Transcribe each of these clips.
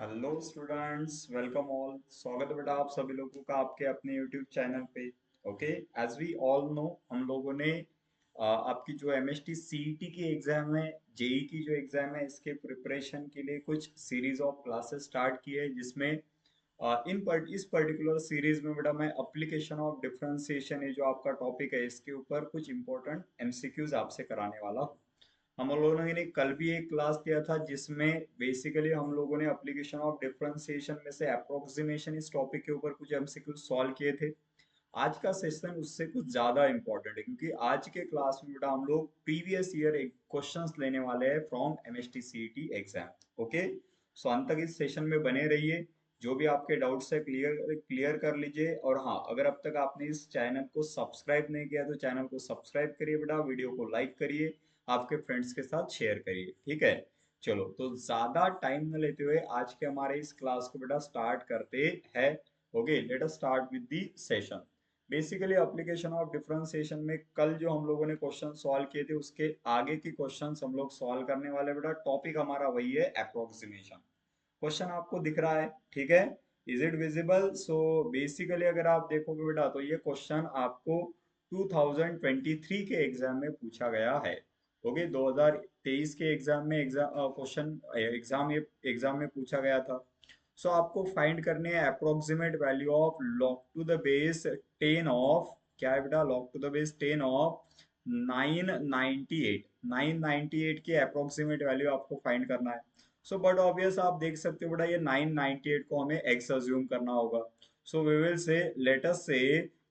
Hello students, welcome all. स्वागत है बेटा आप सभी लोगों का आपके अपने यूट्यूब चैनल पे। Okay, as we all know, हम लोगों ने आपकी जो एमएसटी सीईटी की एग्जाम है, जेई की जो एग्जाम है, इसके प्रिपरेशन के लिए कुछ सीरीज ऑफ क्लासेस स्टार्ट की है, जिसमें इस पर्टिकुलर सीरीज में बेटा मैं एप्लीकेशन ऑफ डिफरेंशिएशन, ये जो आपका टॉपिक है, इसके ऊपर कुछ इंपॉर्टेंट एमसीक्यूज आपसे कराने वाला हूँ। हम लोगों ने कल भी एक क्लास दिया था, जिसमें बेसिकली हम लोगों ने एप्लीकेशन ऑफ डिफरेंशिएशन में से अप्रोक्सीमेशन इस टॉपिक के ऊपर कुछ एमसीक्यू सॉल्व किए थे। आज का सेशन उससे कुछ ज्यादा इंपॉर्टेंट है, क्योंकि आज के क्लास में बेटा हम लोग प्रीवियस ईयर क्वेश्चंस लेने वाले हैं from MST CET exam. Okay, so अंत तक इस सेशन में बने रहिए। जो भी आपके डाउट्स है क्लियर क्लियर कर लीजिए। और हाँ, अगर अब तक आपने इस चैनल को सब्सक्राइब नहीं किया तो चैनल को सब्सक्राइब करिए बेटा, वीडियो को लाइक करिए, आपके फ्रेंड्स के साथ शेयर करिए। ठीक है, चलो तो ज्यादा टाइम न लेते हुए आज के हमारे इस क्लास को बेटा स्टार्ट करते हैं। Okay, let us start with the session. Basically application of differentiation में कल जो हम लोगों ने क्वेश्चन सॉल्व किए थे, उसके आगे की क्वेश्चंस हम लोग सॉल्व करने वाले बेटा। टॉपिक हमारा वही है, अप्रोक्सीमेशन। क्वेश्चन आपको दिख रहा है? ठीक है, is it visible? So basically अगर आप देखोगे बेटा, तो ये क्वेश्चन आपको 2023 के एग्जाम में पूछा गया है। ओके, 2023 के एग्जाम में एग्जाम में पूछा गया था। सो आपको फाइंड करने हैं approximate value of log to the base 10 of, क्या है बेटा, log to the base 10 of 998। 998 की अप्रोक्सीमेट वैल्यू आपको फाइंड करना है। सो बट ऑब्वियस आप देख सकते हो बेटा, ये 998 को हमें x अज्यूम करना होगा। So we will say, let us say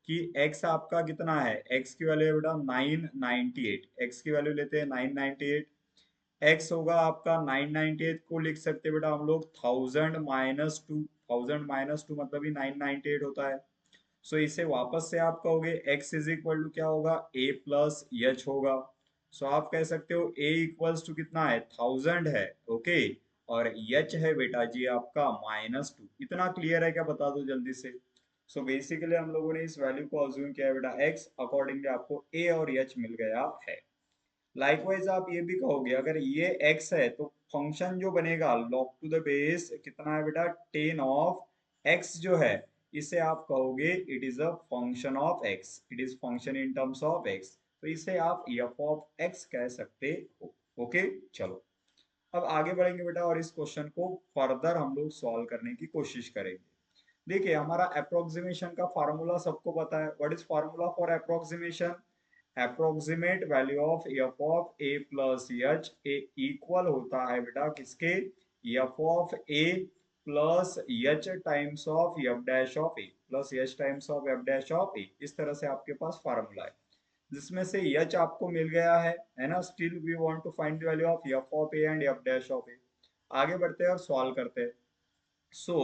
कि x आपका कितना है, x की वैल्यू है बेटा 998। x की वैल्यू लेते हैं 998। x होगा आपका 998 को लिख सकते हैं बेटा हम लोग 1000 - 2। 1000 - 2 मतलब ही 998 होता है। सो इसे वापस से आप कहोगे x इज इक्वल टू क्या होगा, a प्लस एच होगा। सो आप कह सकते हो a इक्वल्स टू कितना है, 1000 है। ओके, और एच है बेटा जी आपका -2। इतना क्लियर है क्या, बता दो जल्दी से। सो बेसिकली हम लोगों ने इस वैल्यू को अज्यूम किया है बेटा x, अकॉर्डिंगली आपको a और h मिल गया है। लाइकवाइज आप ये भी कहोगे, अगर ये x है तो फंक्शन जो बनेगा log टू द बेस कितना है बेटा, 10 ऑफ x जो है, इसे आप कहोगे it is a function of x, it is function in terms of x। तो इसे आप f ऑफ x कह सकते हो। ओके, चलो अब आगे बढ़ेंगे बेटा, और इस क्वेश्चन को फर्दर हम लोग सॉल्व करने की कोशिश करेंगे। देखिए, हमारा अप्रोक्सीमेशन का फार्मूला सबको पता है। What is formula for approximation? Approximate value of f of a plus h, a equal होता है बेटा किसके, f of a plus h times of f dash of a, plus h times of f dash of a. इस तरह से आपके पास formula है, जिसमें से एच आपको मिल गया है ना। Still we want to find the value of f of a and f dash of a. आगे बढ़ते हैं और सॉल्व करते हैं। So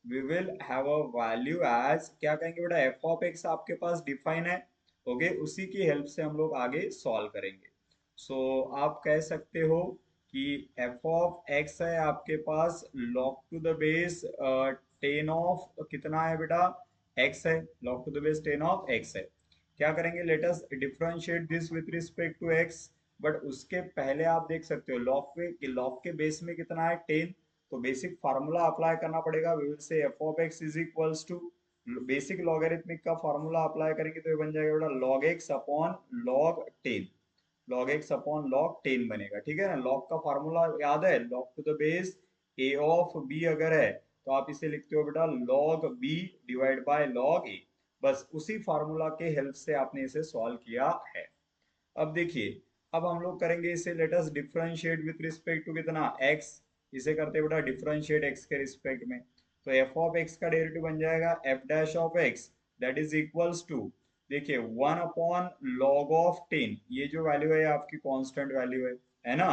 we will have a value as, क्या कहेंगे बेटा, एफ ऑफ एक्स आपके पास डिफाइन है। ओके, उसी की हेल्प से हम लोग आगे सॉल्व करेंगे। सो आप कह सकते हो कि एफ ऑफ एक्स है आपके पास log to the base 10 of कितना है बेटा, एक्स है। Log to the base 10 of x है। क्या करेंगे, let us differentiate this with respect to x. But उसके पहले आप देख सकते हो लॉग के बेस में कितना है, 10। तो बेसिक फार्मूला अप्लाई करना पड़ेगा। We will say f of x is equals to, basic logarithmic का फार्मूला अप्लाई करेंगे तो ये बन जाएगा बेटा log x upon log 10। Log x upon log 10 बनेगा। ठीक है ना, लॉग का फार्मूला याद है, log to the base a of b अगर है तो आप इसे लिखते हो बेटा log b divide by log a. बस उसी फार्मूला के हेल्प से आपने इसे सॉल्व किया है। अब देखिए, अब हम लोग करेंगे इसे, let us differentiate with respect to कितना, x। इसे करते बेटा डिफरेंशिएट x के रिस्पेक्ट में। तो f ऑफ x का डेरिवेटिव बन जाएगा f dash of x, that is equals to, देखिए 1 अपॉन log ऑफ 10। ये जो वैल्यू है आपकी कांस्टेंट वैल्यू है ना।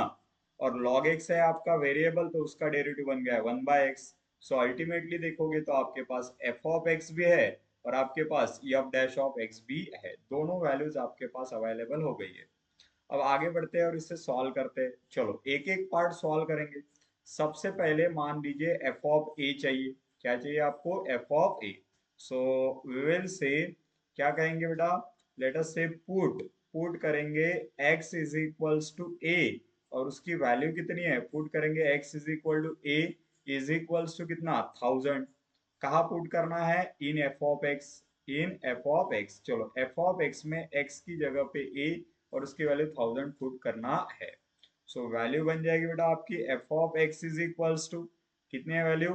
और log x है आपका वेरिएबल, तो उसका डेरिवेटिव बन गया है 1 बाय x। सो अल्टीमेटली देखोगे तो आपके पास f ऑफ x भी है और आपके पास f डैश ऑफ x भी है। दोनों वैल्यूज आपके पास अवेलेबल हो गई है। अब आगे बढ़ते हैं और इसे सॉल्व करते हैं। चलो एक एक पार्ट सॉल्व करेंगे। सबसे पहले मान लीजिए एफ ऑफ ए चाहिए। क्या चाहिए आपको, f of a. So we will say, क्या कहेंगे बेटा, let us say put, put करेंगे x is equals to a, और उसकी वैल्यू कितनी है, पुट करेंगे x is equal to a. Is equals to कितना 1000। कहाँ पुट करना है, in f of x, in f of x. चलो एफ ऑफ एक्स में एक्स की जगह पे ए और उसकी वैल्यू 1000 पुट करना है। सो वैल्यू बन जाएगी बेटा आपकी f of x is equals to कितनी है वैल्यू,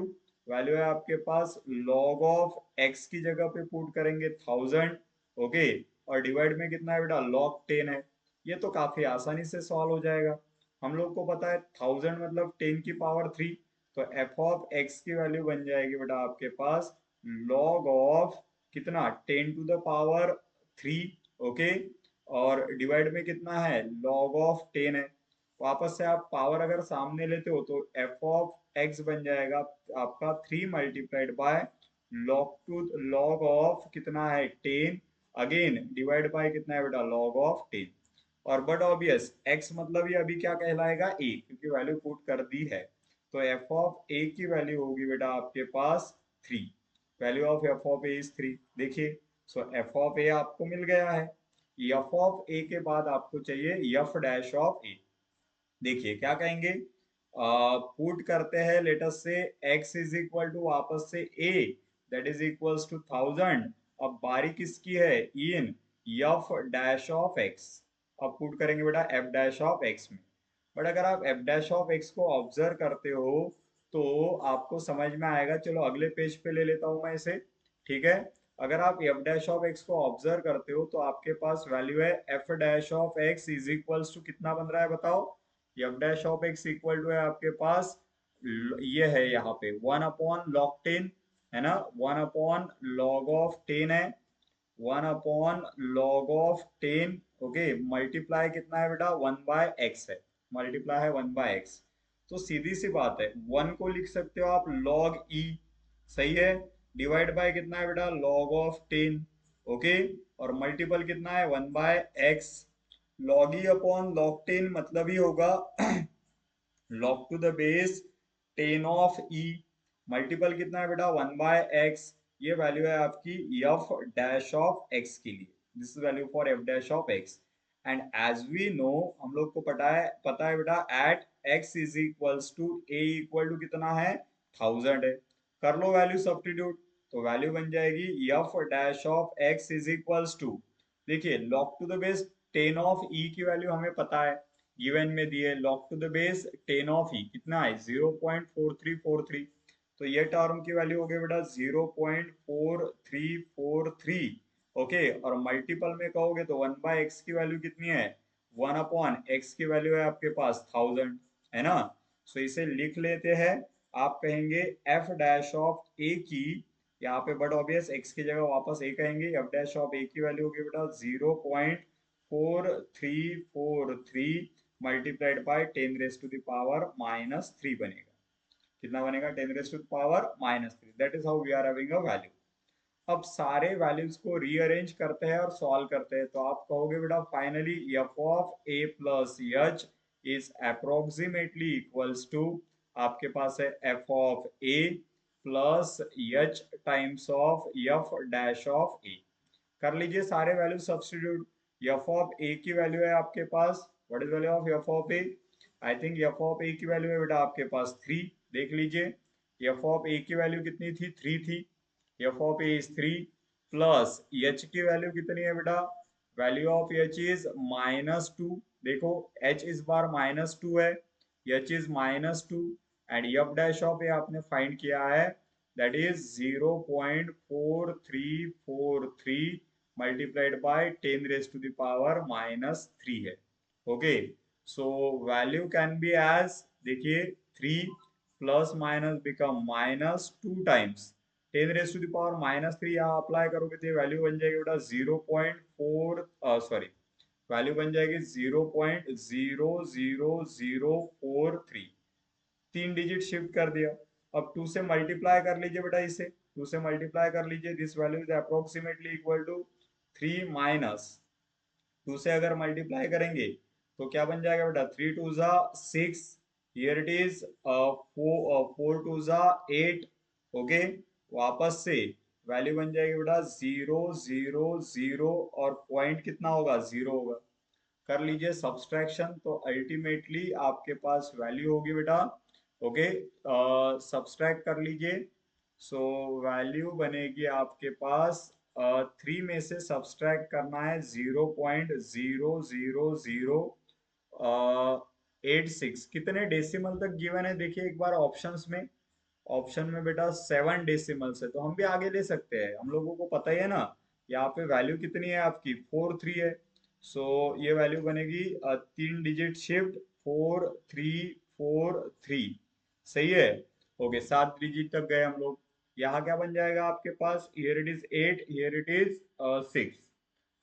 वैल्यू है आपके पास log ऑफ एक्स की जगह पे पुट करेंगे 1000, ओके, और डिवाइड में कितना है बेटा log 10 है। ये तो काफी आसानी से सॉल्व हो जाएगा। हम लोग को पता है 1000 मतलब 10 की पावर 3, तो एफ ऑफ एक्स की वैल्यू बन जाएगी बेटा आपके पास log ऑफ कितना 10 टू द पावर 3, ओके, और डिवाइड में कितना है log ऑफ 10 है। वापस से आप पावर अगर सामने लेते हो तो एफ ऑफ एक्स बन जाएगा आपका 3 मल्टीप्लाइड बाय लॉग ऑफ कितना है 10, अगेन डिवाइड बाय कितना है बेटा log ऑफ 10। और बट ऑब्वियस x मतलब ये अभी क्या कहलाएगा a, क्योंकि वैल्यू पुट कर दी है। तो f ऑफ a की वैल्यू होगी बेटा आपके पास 3। Value of f of a is 3। देखिए, सो f ऑफ a आपको मिल गया है। f ऑफ a के बाद आपको चाहिए f डैश ऑफ a। देखिए क्या कहेंगे, पुट करते हैं let's say x is equal to वापस से a, that is equals to 1000। अब बारी किसकी है, in f dash of x। अब पुट करेंगे बेटा f डैश ऑफ x में। बट अगर आप f डैश ऑफ x को ऑब्जर्व करते हो तो आपको समझ में आएगा। चलो अगले पेज पे ले लेता हूं मैं इसे, ठीक है। अगर आप f डैश ऑफ x को ऑब्जर्व करते हो तो आपके पास वैल्यू है f dash of x is equals to कितना बन रहा है बताओ, f dash of x equal to है आपके पास ये है यहाँ पे 1/log 10 है ना, 1/log ऑफ 10 है, 1/log of 10, ओके, मल्टीप्लाई कितना है बेटा 1/x है, मल्टीप्लाई है 1/x। तो सीधी सी बात है 1 को लिख सकते हो आप log e, सही है, डिवाइड बाय कितना है बेटा log ऑफ 10, ओके, और मल्टीपल कितना है 1/x। log e upon log 10 मतलब ही होगा log to the base 10 of e, multiple कितना है बेटा 1/x। ये वैल्यू है आपकी f डैश ऑफ x के लिए, this is value for f dash of x। And as we know हम लोग को पता है बेटा at x is equals to a equal to कितना है 1000 है। कर लो वैल्यू सब्स्टिट्यूट, तो वैल्यू बन जाएगी f dash of x is equals to, देखिए log to the base 10 of e की वैल्यू हमें पता है, गिवन में दिए log to the base 10 of ई कितना है 0.4343। तो ये टर्म की वैल्यू हो गई बेटा 0.4343, ओके, और मल्टीपल में कहोगे तो 1/x की वैल्यू कितनी है 1/x की वैल्यू है आपके पास 1000, है ना। सो इसे लिख लेते हैं, आप कहेंगे f डैश ऑफ a की, यहाँ पे बट ऑब्वियस x की जगह वापस a कहेंगे, f डैश ऑफ a की वैल्यू होगी बेटा 0.4343 multiplied by 10 raise to the power -3 बनेगा। कितना बनेगा 10 raise to the power -3। That is how we are having a value. अब सारे वैल्यूज को रीअरेंज करते हैं और सॉल्व करते हैं, तो आप कहोगे बेटा finally f of a plus h is approximately equals to, आपके पास है f of a plus h times of f dash of a। कर लीजिए सारे value substitute. f of a की वैल्यू है आपके पास, what is value of f of a, I think f of a की वैल्यू है बेटा आपके पास 3। देख लीजिए f ऑफ a की वैल्यू कितनी थी 3 थी, f of a is 3 plus h की वैल्यू कितनी है बेटा, वैल्यू ऑफ h इज -2। देखो h इस बार -2 है, h is -2, and f dash of a आपने फाइंड किया है, that is 0.4343 multiplied by 10 raised to the power -3 है, okay. So value can be as, देखिए 3 plus minus become -2 times 10 raise to the power -3, यहाँ apply करोगे तो value बन जाएगी बेटा 0.4, सॉरी, वैल्यू बन जाएगी 0.00043, 3 डिजिट शिफ्ट कर दिया। अब 2 से मल्टीप्लाई कर लीजिए बेटा, इसे 2 से मल्टीप्लाई कर लीजिए, this value is approximately equal to 3 minus 2 से अगर मल्टीप्लाई करेंगे तो क्या बन जाएगा बेटा 3 2 जा 6, हियर इट इज 4 2 जा 8, ओके। वापस से वैल्यू बन जाएगी बेटा 0 0 0 और पॉइंट कितना होगा 0 होगा। कर लीजिए सब्सट्रैक्शन, तो अल्टीमेटली आपके पास वैल्यू होगी बेटा ओके, सब्सट्रैक्ट कर लीजिए। सो वैल्यू बनेगी आपके पास, 3 में से सब्सट्रैक्ट करना है 0.000086। कितने डेसिमल तक गिवन है देखिए एक बार ऑप्शंस में। ऑप्शन में बेटा 7 डेसिमल से, तो हम भी आगे ले सकते हैं, हम लोगों को पता ही है ना। यहाँ पे वैल्यू कितनी है आपकी, 4 3 है। सो ये वैल्यू बनेगी 3 डिजिट शिफ्ट 4343। सही है। ओके, 7 डिजिट तक गए हम लोग। यहाँ क्या बन जाएगा आपके पास, here it is 8, here it is 6।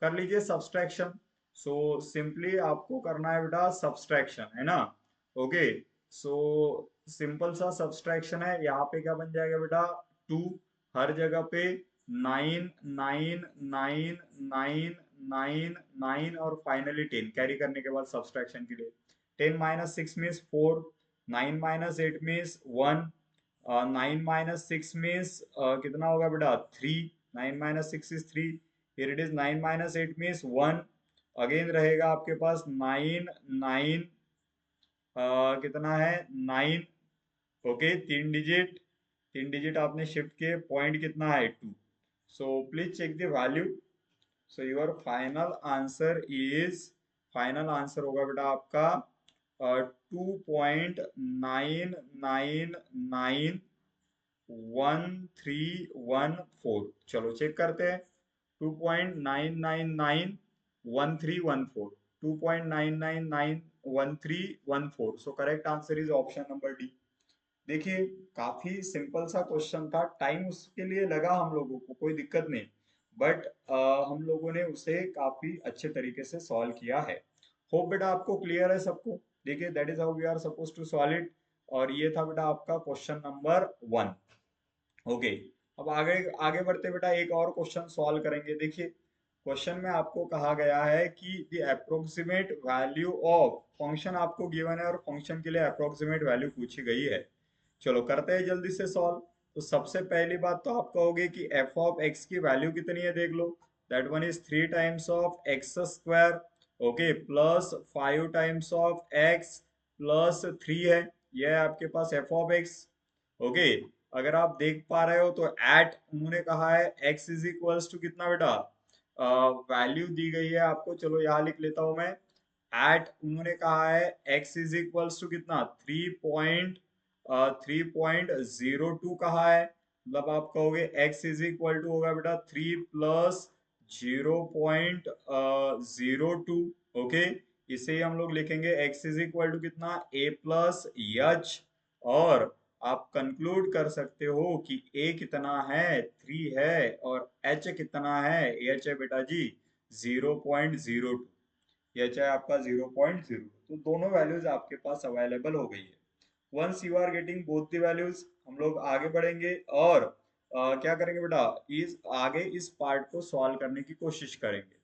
कर लीजिए सब्सट्रैक्शन। सो सिंपली आपको करना है बेटा सब्सट्रैक्शन, है ना। ओके, सो सिंपल सा सब्सट्रैक्शन है। यहाँ पे क्या बन जाएगा बेटा, 2 हर जगह पे, 9 9 9 9 9 9 और फाइनली 10 कैरी करने के बाद सब्सट्रैक्शन के लिए। 10 - 6 मीन्स 4, 9 - 8 मीन्स 1, 9 - 6 मीन्स कितना होगा बेटा, 3। 9 - 6 is 3। here it is 9 - 8 means 1। Again रहेगा आपके पास 9 9, कितना है 9। ओके, 3 डिजिट, 3 डिजिट आपने शिफ्ट किए, पॉइंट कितना है 2। So please check the value. So your final answer is, final answer होगा बेटा आपका 2.999131 चलो चेक करते हैं। 2.999131 2.999131 so correct answer is option number D. देखिए काफी सिंपल सा क्वेश्चन था, टाइम उसके लिए लगा हम लोगों को, कोई दिक्कत नहीं, बट हम लोगों ने उसे काफी अच्छे तरीके से सॉल्व किया है। होप बेटा आपको क्लियर है सबको। देखिए that is how we are suppose to solve it. और ये था बेटा आपका क्वेश्चन नंबर 1। ओके, अब आगे आगे बढ़ते बेटा एक और क्वेश्चन सॉल्व करेंगे। देखिए क्वेश्चन में आपको कहा गया है कि the approximate value of function आपको गिवन है और फंक्शन के लिए अप्रोक्सीमेट वैल्यू पूछी गई है। चलो करते हैं जल्दी से सॉल्व। तो सबसे पहली बात तो आप कहोगे कि एफ ऑफ एक्स की वैल्यू कितनी है, देख लो। That one is 3 times of x square, okay, plus 5 times of x plus 3 है। यह है आपके पास एफ ऑफ एक्स। ओके, अगर आप देख पा रहे हो तो एट उन्होंने कहा है एक्स इज इक्वल्स टू कितना बेटा, वैल्यू दी गई है आपको, चलो यहाँ लिख लेता हूं मैं। एट उन्होंने कहा है एक्स इज इक्वल्स टू कितना, 3.02 कहा है। मतलब आप कहोगे एक्स इज इक्वल टू होगा बेटा 3 प्लस 0.02। ओके, इसे ही हम लोग लिखेंगे एक्स इज इक्वल टू कितना, ए प्लस एच। और आप कंक्लूड कर सकते हो कि ए कितना है, 3 है, और एच कितना है, एच है बेटा जी 0.02। एच है आपका 0.02। तो दोनों वैल्यूज आपके पास अवेलेबल हो गई है। Once you are getting both the values, हम लोग आगे बढ़ेंगे और क्या करेंगे बेटा, इस आगे इस पार्ट को सॉल्व करने की कोशिश करेंगे।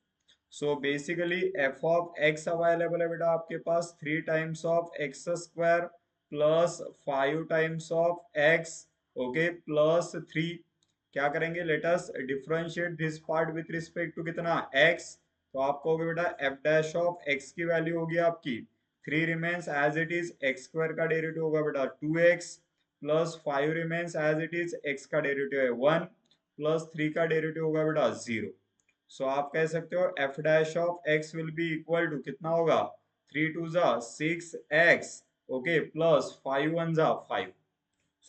So basically f of x available है बेटा आपके पास 3 times of x square plus 5 times of x, okay, plus 3। क्या करेंगे, let us differentiate this part with respect to कितना, एक्स। तो आप कहोगे बेटा एफ डैश ऑफ एक्स की वैल्यू होगी आपकी 3 remains as it is, x square का डेरिवेटिव होगा बेटा 2x, plus 5 remains as it is, x का डेरिवेटिव है 1, प्लस 3 का डेरिवेटिव होगा बेटा 0। सो आप कह सकते हो f dash of x will be equal to कितना होगा, 3 2 6x, ओके, प्लस 5 1 5।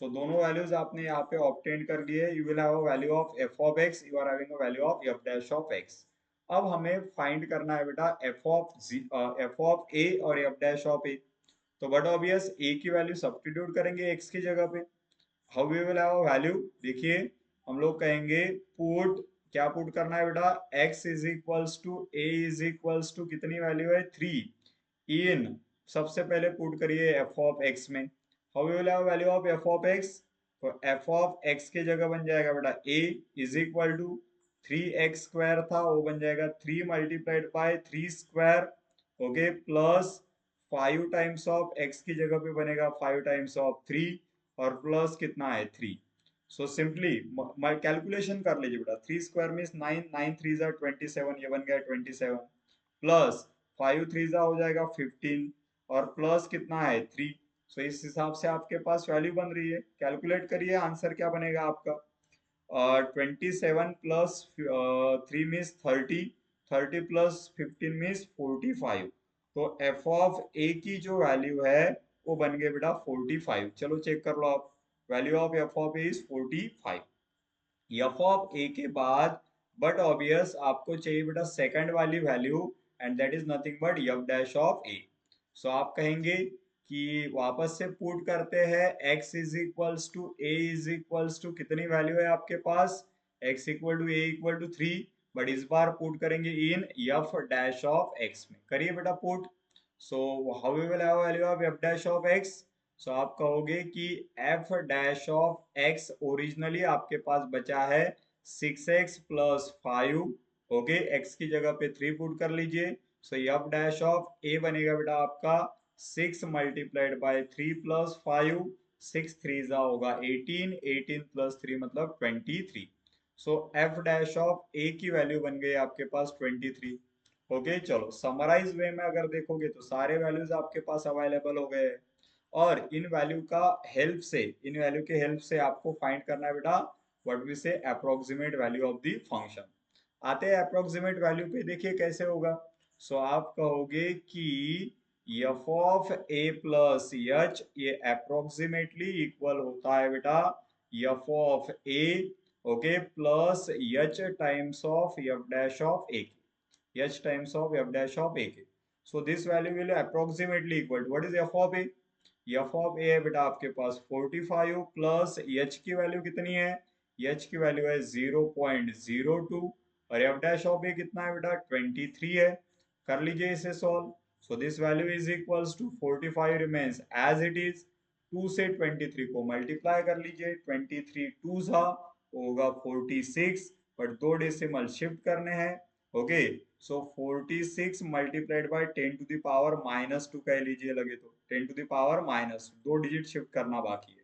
सो दोनों वैल्यूज आपने यहाँ पे ऑब्टेन कर लिए। You will have a value of f of x, you are having a value of f dash of x. अब हमें फाइंड करना है बेटा एफ ऑफ ए और एफ डैश ऑफ ए। तो बट ऑब्वियस ए की वैल्यू सब्स्टिट्यूट करेंगे एक्स की जगह पे। How we will have value, देखिए हम लोग कहेंगे पुट, क्या पुट करना है बेटा, x is equals to a is equals to कितनी वैल्यू है 3 इन, सबसे पहले पुट करिए एफ ऑफ एक्स में। How we will have value of f of x, तो एफ ऑफ एक्स के जगह बन जाएगा बेटा a is equal to 3x square था, वो बन जाएगा 3 multiplied by 3 square, okay, plus 5 times of x की जगह पे बनेगा 5 टाइम्स ऑफ 3, और प्लस कितना है 3। सो सिंपली कैलकुलेशन कर लीजिए बेटा, 3 स्क्वायर मीन्स 9, 9 3 जा 27, ये बन गया 27, प्लस 5 3 जा हो जाएगा 15, और प्लस कितना है 3। सो इस हिसाब से आपके पास वैल्यू बन रही है। कैलकुलेट करिए, आंसर क्या बनेगा आपका। 27 प्लस 3 मीन्स 30, 30 प्लस 15 मीन्स 45। तो एफ ऑफ ए की जो वैल्यू है वो बन गई बेटा 45। चलो चेक कर लो आप, value of f of a is 45। F of a के बाद बट ऑब्वियस आपको चाहिए बेटा सेकंड वाली value, and that is nothing but f dash of a. So आप कहेंगे कि वापस से पुट करते हैं x is equals to a is equals to कितनी वैल्यू है आपके पास, x equal to a equal to 3, but इस बार पुट करेंगे in f dash of x में। करिए बेटा put. So how we will have value of f dash of x। सो आप कहोगे कि f dash of x originally आपके पास बचा है 6x प्लस 5। ओके, x की जगह पे 3 पुट कर लीजिए। सो एफ डैश ऑफ a बनेगा बेटा आपका 6 मल्टीप्लाइड बाय 3 प्लस 5, 6 3 जा होगा 18, 18 प्लस 3 मतलब 23। सो एफ डैश ऑफ a की वैल्यू बन गई आपके पास 23। ओके, चलो समराइज वे में अगर देखोगे तो सारे वैल्यूज आपके पास अवेलेबल हो गए हैं, और इन वैल्यू का हेल्प से, इन वैल्यू के हेल्प से आपको फाइंड करना है बेटा व्हाट वी से approximate value of the function. आते हैं अप्रोक्सीमेट वैल्यू पे, देखिए कैसे होगा। सो आप कहोगे कि f of a plus H ये अप्रोक्सीमेटली इक्वल होता है बेटा f of A, okay, plus h times of f dash of A, h times of f dash of a के। So this value will approximately equal to what is f of a? f of a है बेटा आपके पास 45 plus h की value कितनी है, h की value है 0.02, और f dash of a कितना है बेटा 23 है। कर लीजिए इसे solve. So this value is equals to 45 remains as it is. 2 से 23 को मल्टीप्लाई कर लीजिए, 23 टू सा होगा 46, बट दो डेसिमल शिफ्ट करने हैं। Okay, so 46 multiplied by 10 to the power minus 2 कह लीजिए, लगे तो 10 टू द पावर माइनस, दो डिजिट शिफ्ट करना बाकी है।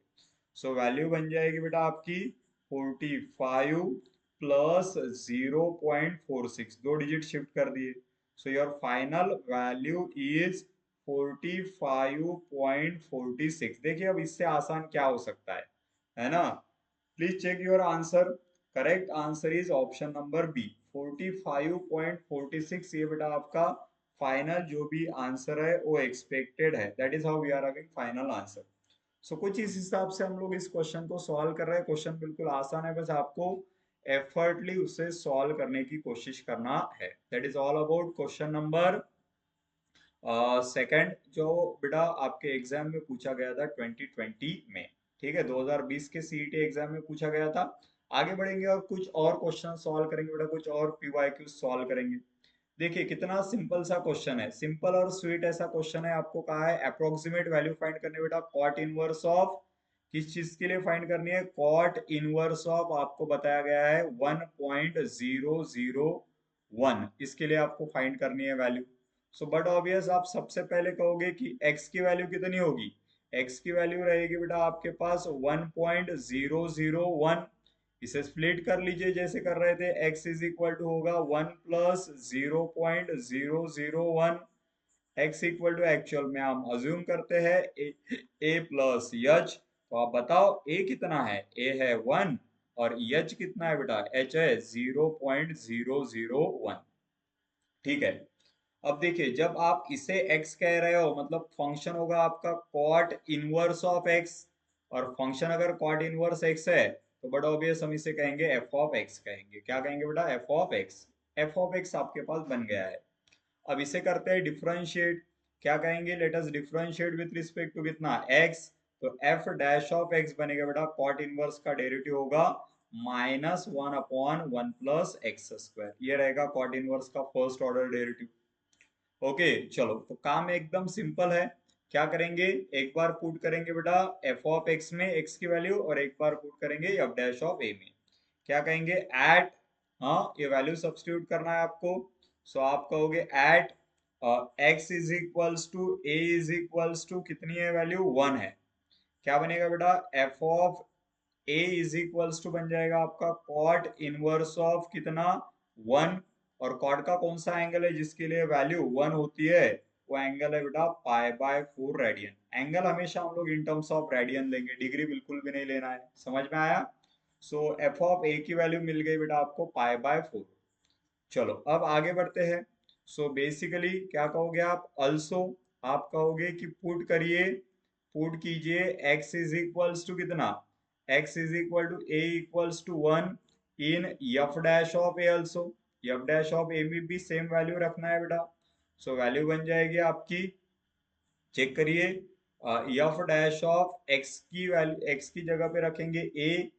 सो वैल्यू बन जाएगी बेटा आपकी 45 प्लस 0.46, दो डिजिट शिफ्ट कर दिए। सो योर फाइनल वैल्यू इज 45.46। देखिए अब इससे आसान क्या हो सकता है ना। Please check your answer. Correct answer is option number B 45.46। ये बेटा आपका फाइनल जो भी आंसर है वो एक्सपेक्टेड है, that is how we are having final answer. So कुछ इस हिसाब से हम लोग इस क्वेश्चन को सॉल्व कर रहे हैं। क्वेश्चन बिल्कुल आसान है, बस आपको एफर्टली उसे सॉल्व करने की कोशिश करना है। That is all about question number second, जो बेटा आपके एग्जाम में पूछा गया था 2020 में। ठीक है, 2020 के सीईटी एग्जाम में पूछा गया था। आगे बढ़ेंगे और कुछ और क्वेश्चन सॉल्व करेंगे बेटा, कुछ और पीवाईक्यू सॉल्व करेंगे। देखिए कितना सिंपल सा क्वेश्चन है, सिंपल और स्वीट ऐसा क्वेश्चन है। आपको कहा है अप्रोक्सीमेट वैल्यू फाइंड करने बेटा कॉट इनवर्स ऑफ, किस चीज के लिए फाइंड करनी है, कॉट इनवर्स ऑफ आपको बताया गया है 1.001, इसके लिए आपको फाइंड करनी है वैल्यू। सो बट ऑब्वियस आप सबसे पहले कहोगे कि x की वैल्यू कितनी होगी, x की वैल्यू रहेगी बेटा आपके पास 1.001। इसे स्प्लिट कर लीजिए जैसे कर रहे थे, x इज इक्वल टू होगा 1 plus 0.001, x equal to actual में हम अज्यूम करते हैं a प्लस एच। तो आप बताओ a कितना है, a है 1, और h कितना है बेटा, h है 0.001। ठीक है, अब देखिए जब आप इसे x कह रहे हो मतलब फंक्शन होगा आपका कॉट इनवर्स ऑफ x, और फंक्शन अगर कॉट इनवर्स x है तो बड़ा ऑब्वियस हम इसे कहेंगे f ऑफ x कहेंगे। क्या कहेंगे बेटा, f of x। f of x आपके पास बन गया है। अब इसे करते हैं डिफरेंशिएट। क्या कहेंगे, let us differentiate with respect to कितना, x। तो f डैश ऑफ x बनेगा बेटा कॉट इनवर्स का डेरिवेटिव होगा -1/1 प्लस एक्स स्क्वायर, ये रहेगा कॉट इनवर्स का फर्स्ट ऑर्डर डेरिवेटिव। ओके चलो, तो काम एकदम सिंपल है। क्या करेंगे, एक बार पुट करेंगे बेटा एफ ऑफ एक्स में x की वैल्यू, और एक बार पुट करेंगे एफ डैश ऑफ ए में। क्या कहेंगे, एट, हाँ ये वैल्यू सब्स्टिट्यूट करना है आपको। सो आप कहोगे at x is equals to a is equals to कितनी है वैल्यू, 1 है। क्या बनेगा बेटा, f of a is equals to बन जाएगा आपका कॉट इनवर्स ऑफ कितना, 1, और कॉट का कौन सा एंगल है जिसके लिए वैल्यू 1 होती है, वो एंगल है बेटा π/4 रेडियन। एंगल हमेशा हम लोग इन टर्म्स ऑफ रेडियन लेंगे, डिग्री बिल्कुल भी नहीं लेना है। समझ में आया? सो एफ ऑफ ए की वैल्यू मिल गई बेटा आपको π/4। चलो अब आगे बढ़ते हैं। सो बेसिकली क्या कहोगे आप? अल्सो आप कहोगे कि पुट करिए, पुट कीजिए x इज इक्वल्स टू कितना? x is equal to a equals to 1 in f dash of a also. f dash of a में भी सेम वैल्यू रखना है बेटा। सो वैल्यू बन जाएगी आपकी, चेक करिए, f डैश ऑफ x की वैल्यू, x की जगह पे रखेंगे a,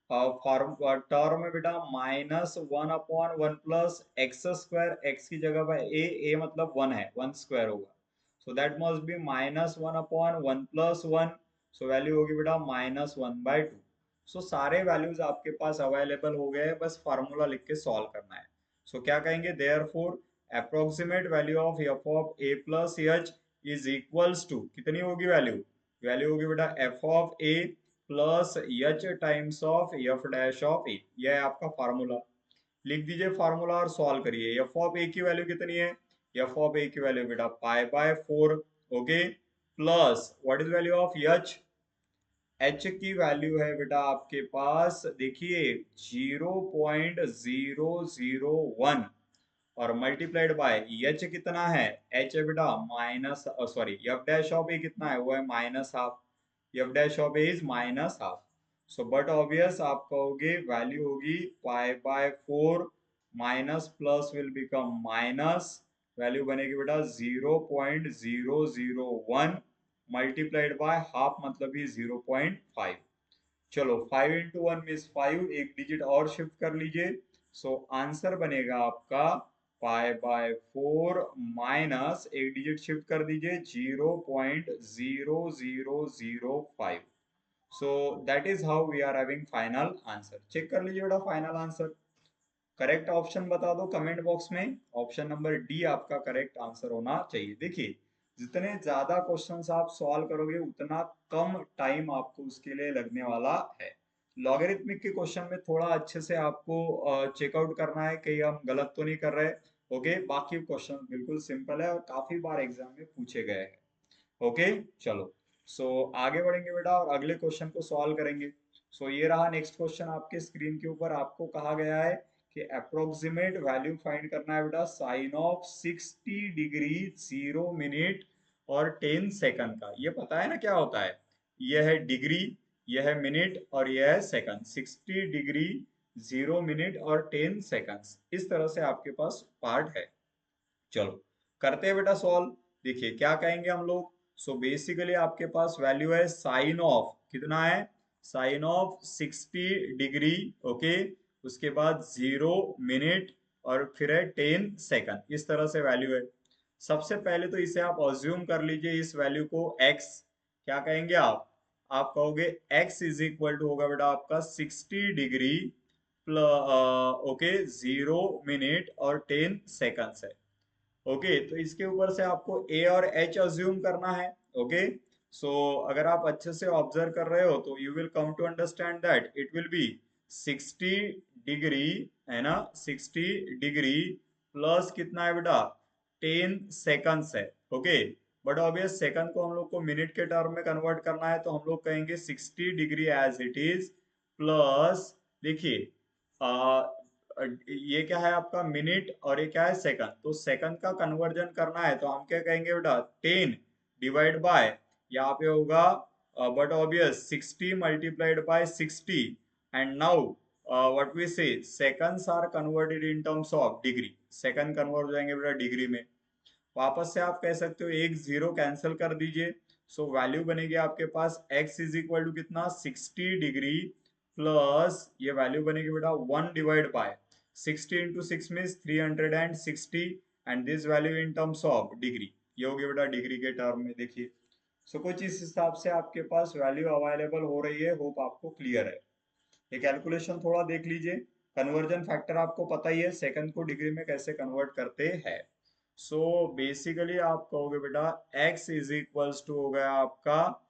फॉर्म टर्म में बेटा -1/1 प्लस एक्स स्क्वायर, एक्स की जगह पे ए मतलब 1 है, 1 स्क्वायर होगा। So that must be -1/1 plus 1। So value होगी बेटा -1/2। सो सारे वैल्यूज आपके पास अवेलेबल हो गए, बस फार्मूला लिख के सॉल्व करना है। सो क्या कहेंगे? Therefore approximate value of f of a plus h is equals to, कितनी होगी वैल्यू? वैल्यू होगी बेटा f of a plus h times of f dash of a. यह है आपका फार्मूला। लिख दीजिए फार्मूला और सॉल्व करिए। एफ ऑफ ए की वैल्यू कितनी है? एफ ऑफ ए की वैल्यू बेटा π/4, okay, plus what is value of h? H की वैल्यू है बेटा आपके पास, देखिए 0.001 और मल्टीप्लाइड बाय एच कितना है? एच है बेटा minus, sorry f dash of a कितना है? वो है -1/2। F dash of a is -1/2। So but obvious आप कहोगे वैल्यू होगी π/4 minus plus will become minus, value बनेगी बेटा 0.001 मल्टीप्लाइड बाय हाफ मतलब ही 0.5। चलो 5 × 1 मीन्स 5, एक डिजिट और शिफ्ट कर लीजिए। सो आंसर बनेगा आपका π/4 माइनस, एक डिजिट शिफ्ट कर दीजिए, 0.0005। So that is how we are having final answer. Check कर लीजिए बेटा फाइनल आंसर। करेक्ट ऑप्शन बता दो कमेंट बॉक्स में। ऑप्शन नंबर डी आपका करेक्ट आंसर होना चाहिए। देखिए जितने ज्यादा क्वेश्चंस आप सॉल्व करोगे उतना कम टाइम आपको उसके लिए लगने वाला है। लॉगरिथमिक के क्वेश्चन में थोड़ा अच्छे से आपको चेकआउट करना है कहीं हम गलत तो नहीं कर रहे। ओके, बाकी क्वेश्चन बिल्कुल सिंपल है और काफी बार एग्जाम में पूछे गए हैं। ओके, चलो सो आगे बढ़ेंगे बेटा और अगले क्वेश्चन को सॉल्व करेंगे। सो ये रहा नेक्स्ट क्वेश्चन आपके स्क्रीन के ऊपर। आपको कहा गया है कि अप्रोक्सीमेट वैल्यू फाइंड करना है बेटा साइन ऑफ 60 डिग्री 0 मिनट और 10 सेकंड का। ये पता है ना क्या होता है? यह है डिग्री, यह है मिनट और यह है सेकंड। 60 डिग्री 0 मिनट और 10 सेकंड्स, इस तरह से आपके पास पार्ट है। चलो करते हैं बेटा सॉल्व। देखिए क्या कहेंगे हम लोग। सो बेसिकली आपके पास वैल्यू है साइन ऑफ, कितना है? साइन ऑफ 60 डिग्री, ओके, उसके बाद 0 मिनट और फिर है 10 सेकंड, इस तरह से वैल्यू है। सबसे पहले तो इसे आप अज्यूम कर लीजिए, इस वैल्यू को x, क्या कहेंगे आप कहोगे x इज इक्वल टू होगा बेटा आपका 60 डिग्री ओके 0 मिनट और 10 सेकंड्स है। ओके, तो इसके ऊपर से आपको ए और एच अज्यूम करना है। ओके, सो अगर आप अच्छे से ऑब्जर्व कर रहे हो तो you will come to understand that it will be 60 degree, है ना, 60 डिग्री प्लस कितना है बेटा? 10 सेकंड्स है। ओके, बट ऑब्वियस सेकंड को हम लोग को मिनट के टर्म में कन्वर्ट करना है, तो हम लोग कहेंगे 60 degree as it is plus, देखिए ये क्या है आपका? मिनट और ये क्या है? सेकंड। तो सेकंड का कन्वर्जन करना है तो हम क्या कहेंगे बेटा? 10 डिवाइड बाय, यहाँ पे होगा but obvious 60 multiplied by 60 and now what we say seconds are converted in terms of degree. Second convert हो जाएंगे बेटा डिग्री में। वापस से आप कह सकते हो एक जीरो कैंसिल कर दीजिए। सो वैल्यू बनेगी आपके पास x इज इक्वल टू कितना? 60 डिग्री प्लस ये वैल्यू बनेगी बेटा 1 divide by 60 into 6 means 360 and this value in terms of degree, ये होगी बेटा डिग्री के टर्म में। देखिए सो कुछ इस हिसाब से आपके पास वैल्यू अवेलेबल हो रही है। होप आपको क्लियर है। ये कैलकुलेशन थोड़ा देख लीजिए। कन्वर्जन फैक्टर आपको पता ही है, सेकंड को डिग्री में कैसे कन्वर्ट करते हैं। सो बेसिकली आप कहोगे बेटा x इज इक्वल्स टू हो गया आपका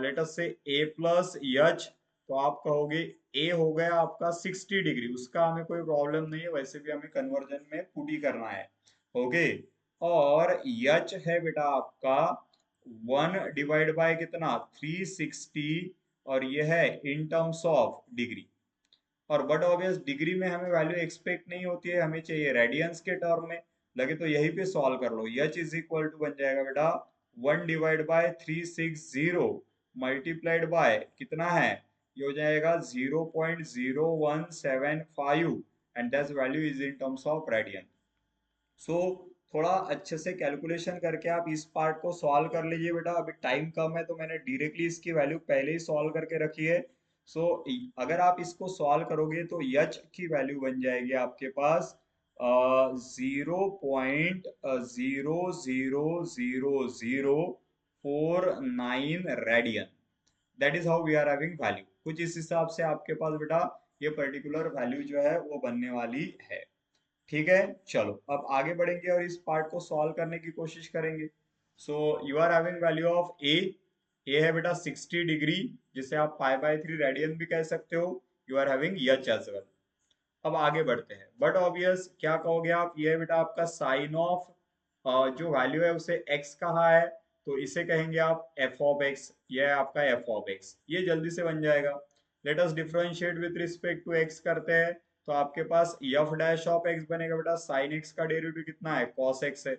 लेट अस से a प्लस एच। तो आप कहोगे a हो गया आपका 60 डिग्री, उसका हमें कोई प्रॉब्लम नहीं है, वैसे भी हमें कन्वर्जन में पुट ही करना है। ओके, और यच है बेटा आपका 1 डिवाइड बाय कितना 360, और ये है इन टर्म्स ऑफ डिग्री। और बट ऑब्वियस डिग्री में हमें वैल्यू एक्सपेक्ट नहीं होती है, हमें चाहिए रेडियंस के टर्म में। लगे तो यही पे सॉल्व कर लो। एच इज इक्वल टू बन जाएगा बेटा 1/360 मल्टीप्लाइड बाय कितना है, ये हो जाएगा 0.0175, and that value is in terms of radian. So थोड़ा अच्छे से कैलकुलेशन करके आप इस पार्ट को सॉल्व कर लीजिए बेटा। अभी टाइम कम है तो मैंने डायरेक्टली इसकी वैल्यू पहले ही सॉल्व करके रखी है। सो अगर आप इसको सॉल्व करोगे तो यच की वैल्यू बन जाएगी आपके पास 0.00004 9 radian. That is how we are having value. कुछ इस हिसाब से आपके पास बेटा ये पर्टिकुलर वैल्यू जो है वो बनने वाली है। ठीक है, चलो अब आगे बढ़ेंगे और इस पार्ट को सॉल्व करने की कोशिश करेंगे। So you are having value of a है बेटा 60 डिग्री, जिसे आप पाई/3 रेडियन भी कह सकते हो। You are having h as well. अब आगे बढ़ते हैं, बट ऑब्वियस क्या कहोगे आप, ये है बेटा आपका साइन ऑफ जो वैल्यू है उसे x कहा है, तो इसे कहेंगे आप एफ ऑफ एक्स। ये है आपका एफ ऑफ एक्स, ये जल्दी से बन जाएगा। Let us differentiate with respect to x करते हैं, तो आपके पास एफ डैश ऑफ एक्स बनेगा बेटा, साइन एक्स का डेरिवेटिव कितना है कॉस एक्स है,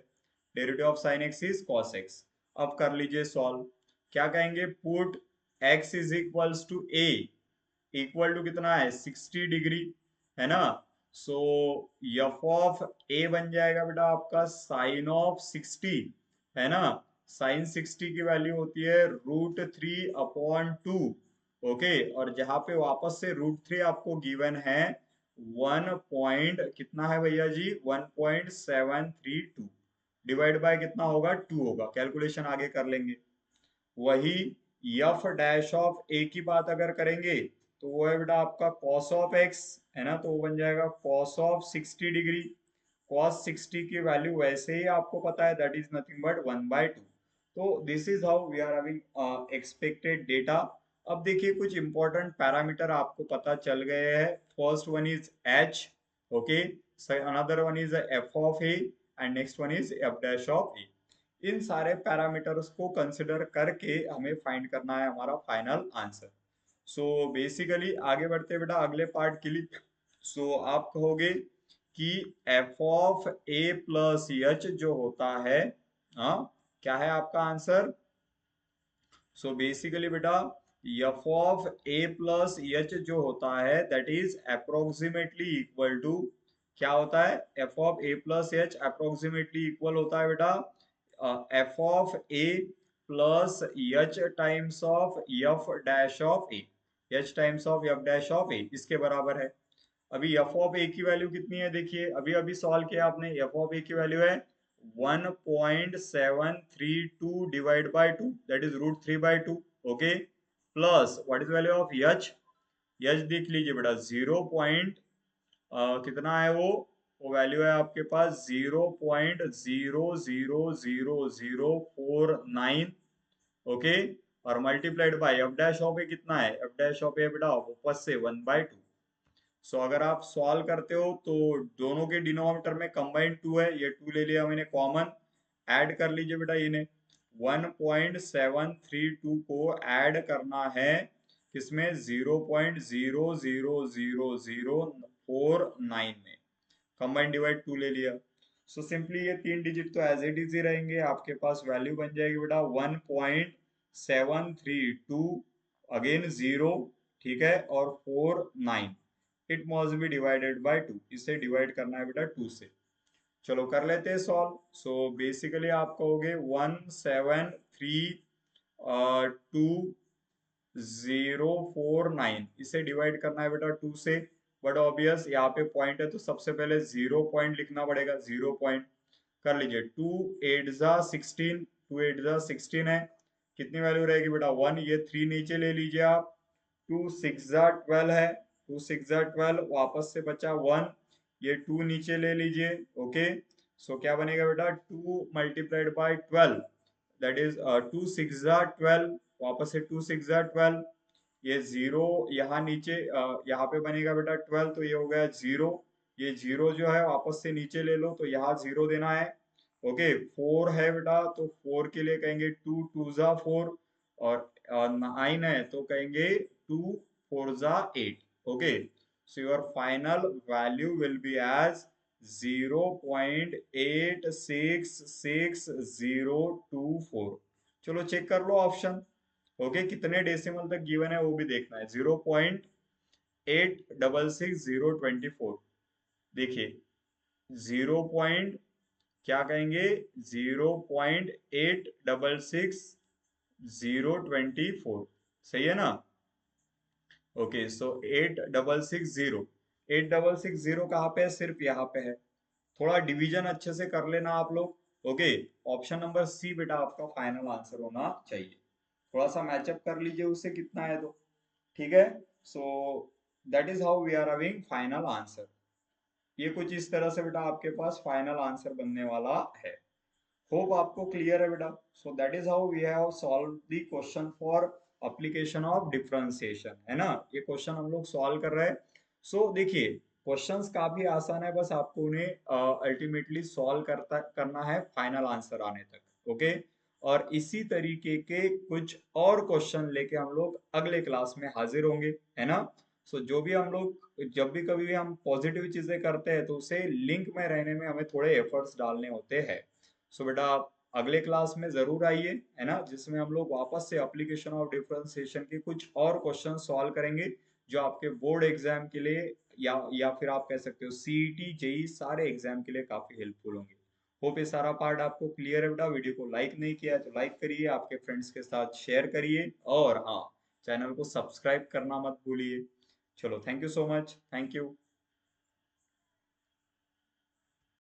derivative of sine x is cos x. अब कर लीजिए सॉल्व। क्या कहेंगे, put x is equals to a, equal to कितना है 60 डिग्री, है ना। सो एफ ऑफ ए बन जाएगा बेटा आपका साइन ऑफ 60, है ना। साइन 60 की वैल्यू होती है √3/2। ओके, और जहां पे वापस से √3 आपको गिवन है 1 पॉइंट कितना है भैया जी 1.732, डिवाइड बाय कितना होगा 2 होगा, कैलकुलेशन आगे कर लेंगे। वही एफ डैश ऑफ ए की बात अगर करेंगे तो वो है बेटा आपका कॉस ऑफ एक्स, है ना, तो वो बन जाएगा कॉस ऑफ 60 डिग्री। कॉस 60 की वैल्यू वैसे ही आपको पता है, दैट इज नथिंग बट 1/2। तो this is how we are having expected data. अब देखिए कुछ इंपॉर्टेंट पैरामीटर आपको पता चल गए हैं। First one is h, okay, another one is f of a, and next one is f dash of a. इन सारे पैरामीटर्स को कंसिडर करके हमें फाइंड करना है हमारा फाइनल आंसर। सो बेसिकली आगे बढ़ते बेटा अगले पार्ट के लिए। सो आप कहोगे कि f of a plus h जो होता है, हाँ, क्या है आपका आंसर। सो बेसिकली बेटा f of a plus h जो होता है that is approximately equal to, क्या होता है, f of a plus h approximately equal होता है बेटा f of a plus h times of f dash of a, h times of f dash of a इसके बराबर है। अभी एफ ऑफ ए की वैल्यू कितनी है, देखिए अभी अभी सॉल्व किया आपने, एफ ऑफ ए की वैल्यू है 1.732 divide by 2, that is √3/2। Okay, plus what is value of h, H देख लीजिए बेटा 0 पॉइंट कितना है वो वैल्यू है आपके पास 0.00004 9। ओके, और multiplied by f dash of a कितना है, एफ डैश ऑफ ए बेटा वापस से 1/2। सो अगर आप सॉल्व करते हो तो दोनों के डिनोमिनेटर में कंबाइंड 2 है, ये 2 ले लिया मैंने कॉमन, ऐड कर लीजिए बेटा इन्हें। 1.732 को ऐड करना है किसमें 0.00004 9 में, कंबाइंड डिवाइड 2 ले लिया। सो सिंपली ये 3 डिजिट तो एज इट इज ही रहेंगे, आपके पास वैल्यू बन जाएगी बेटा 1.732, अगेन 0, ठीक है, और 4 9, it must be divided by 2, इसे डिवाइड करना है बेटा 2 से। चलो कर लेते हैं सॉल्व। सो बेसिकली आप कहोगे 1732049, इसे डिवाइड करना है बेटा 2 से। बट ऑब्वियस यहाँ पे पॉइंट है तो सबसे पहले 0 पॉइंट लिखना पड़ेगा, 0 पॉइंट कर लीजिए। 2 8 जा 16, 2 8 जा 16 है, कितनी वैल्यू रहेगी बेटा 1, ये 3 नीचे ले लीजिए आप। 2 6 जा 12 है, 2 6 जा 12, वापस से बचा 1, ये 2 नीचे ले लीजिए। ओके, सो क्या बनेगा बेटा 2 मल्टीप्लाइड बाय 12, दैट इज 2 6 जा 12, वापस से 2 6 जा 12, ये 0 यहाँ नीचे यहाँ पे बनेगा बेटा 12, तो ये हो गया 0, ये 0 जो है वापस से नीचे ले लो तो यहाँ 0 देना है, ओके, 4 है बेटा तो 4 के लिए कहेंगे 2 टू जा 4, और 9 है तो कहेंगे 2 4 जा 8। Okay, so your final value will be as 0.866024। चलो चेक कर लो ऑप्शन। ओके, कितने डेसिमल तक गिवन है वो भी देखना है। 0.866024, देखिए 0. क्या कहेंगे, 0.866024, सही है ना। ओके, सो 8660, 8660 कहाँ पे है, सिर्फ यहाँ पे है। थोड़ा डिवीजन अच्छे से कर लेना आप लोग। ओके, ऑप्शन नंबर सी बेटा आपका फाइनल आंसर होना चाहिए। थोड़ा सा मैचअप कर लीजिए उससे कितना है तो। ठीक है, so that is how we are having final answer. ये कुछ इस तरह से बेटा आपके पास फाइनल आंसर बनने वाला है। होप आपको क्लियर है बेटा। So that is how we have solve the question for application of differentiation, है ना। ये क्वेश्चन हम लोग सॉल्व कर रहे हैं। सो देखिए, क्वेश्चंस काफी आसान है, बस आपको उन्हें अल्टीमेटली सॉल्व करना है फाइनल आंसर आने तक। ओके, और इसी तरीके के कुछ और क्वेश्चन लेके हम लोग अगले क्लास में हाजिर होंगे, है ना। सो जो भी हम लोग, जब भी कभी भी हम पॉजिटिव चीजें करते हैं तो उसे लिंक में रहने में हमें थोड़े एफर्ट्स डालने होते हैं। सो बेटा आप अगले क्लास में जरूर आइए, है ना, जिसमें हम लोग वापस से एप्लीकेशन ऑफ डिफरेंशिएशन के कुछ और क्वेश्चन सॉल्व करेंगे, जो आपके बोर्ड एग्जाम के लिए या फिर आप कह सकते हो सीईटी जेई सारे एग्जाम के लिए काफी हेल्पफुल होंगे। होप ये सारा पार्ट आपको क्लियर है बेटा। वीडियो को लाइक नहीं किया है तो लाइक करिए, आपके फ्रेंड्स के साथ शेयर करिए, और हाँ, चैनल को सब्सक्राइब करना मत भूलिए। चलो, thank you so much, thank you.